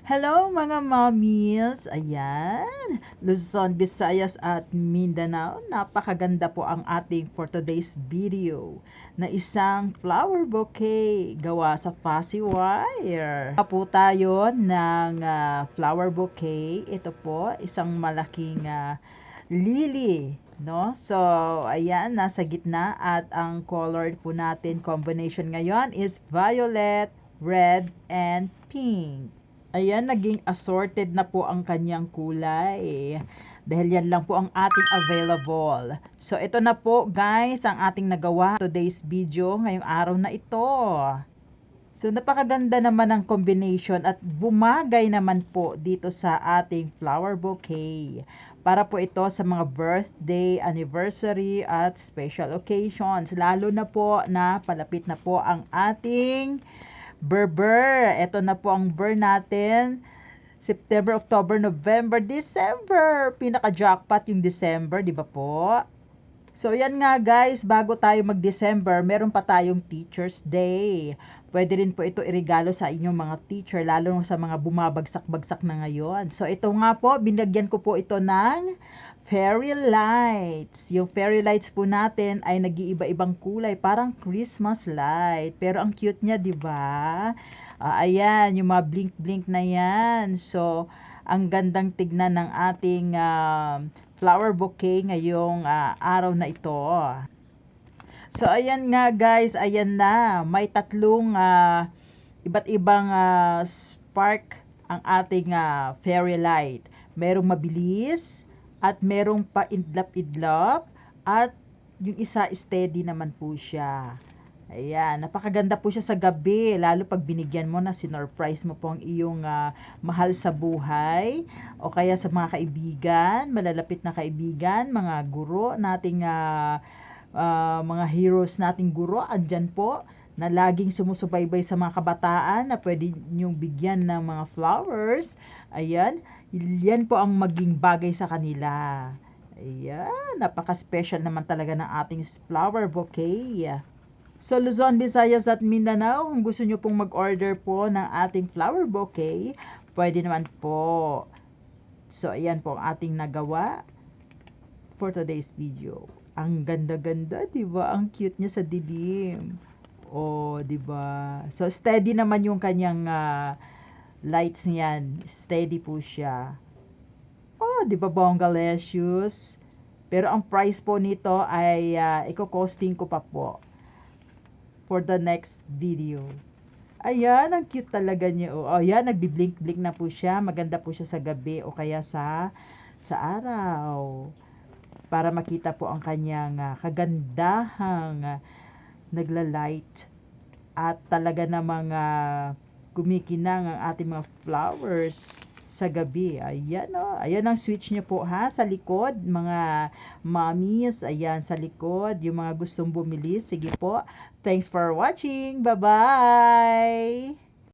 Hello mga mommies! Ayan, Luzon, Visayas at Mindanao. Napakaganda po ang ating for today's video na isang flower bouquet gawa sa fussy wire. Po tayo ng flower bouquet. Ito po, isang malaking lily. No? So, ayan, nasa gitna at ang color po natin combination ngayon is violet, red, and pink. Ayan, naging assorted na po ang kanyang kulay. Dahil yan lang po ang ating available. So, ito na po guys, ang ating nagawa today's video ngayong araw na ito. So, napakaganda naman ang combination at bumagay naman po dito sa ating flower bouquet. Para po ito sa mga birthday, anniversary at special occasions. Lalo na po na palapit na po ang ating Berber. Ito na po ang Ber natin. September, October, November, December. Pinaka-jackpot yung December, di ba po? So, yan nga guys, bago tayo mag-December, meron pa tayong Teacher's Day. Pwede rin po ito irigalo sa inyong mga teacher, lalo sa mga bumabagsak-bagsak na ngayon. So, ito nga po, binagyan ko po ito ng fairy lights. Yung fairy lights po natin ay nag-iiba-ibang kulay, parang Christmas light. Pero ang cute niya, di ba? Ayan, yung mga blink-blink na yan. So, ang gandang tignan ng ating flower bouquet ngayong araw na ito. So, ayan nga guys, ayan na. May tatlong iba't ibang spark ang ating fairy light. Merong mabilis, at merong pa-idlap-idlap, at yung isa steady naman po siya. Ayan, napakaganda po siya sa gabi, lalo pag binigyan mo na sinurprise mo po ang iyong mahal sa buhay, o kaya sa mga kaibigan, malalapit na kaibigan, mga guro nating mga heroes nating guro, andyan po, na laging sumusubaybay sa mga kabataan na pwede niyong bigyan ng mga flowers. Ayan, yan po ang maging bagay sa kanila. Ayan, napaka-special naman talaga ng ating flower bouquet. So, Luzon, Visayas at Mindanao, kung gusto nyo pong mag-order po ng ating flower bouquet, pwede naman po. So, ayan po ang ating nagawa for today's video. Ang ganda-ganda, di ba? Ang cute niya sa dilim. Oh, di ba? So, steady naman yung kanyang lights niyan. Steady po siya. Oh, di ba bonggalicious? Pero ang price po nito ay i-costing ko pa po for the next video. Ayan, ang cute talaga niya. Oh, ayan, nagbi-blink-blink na po siya. Maganda po siya sa gabi o kaya sa araw. Para makita po ang kanyang kagandahang nagla-light at talaga namang gumikinang ang ating mga flowers sa gabi. Ayan o. Ayan ang switch niya po ha sa likod. Mga mommies, ayan sa likod. Yung mga gustong bumili, sige po. Thanks for watching. Bye-bye!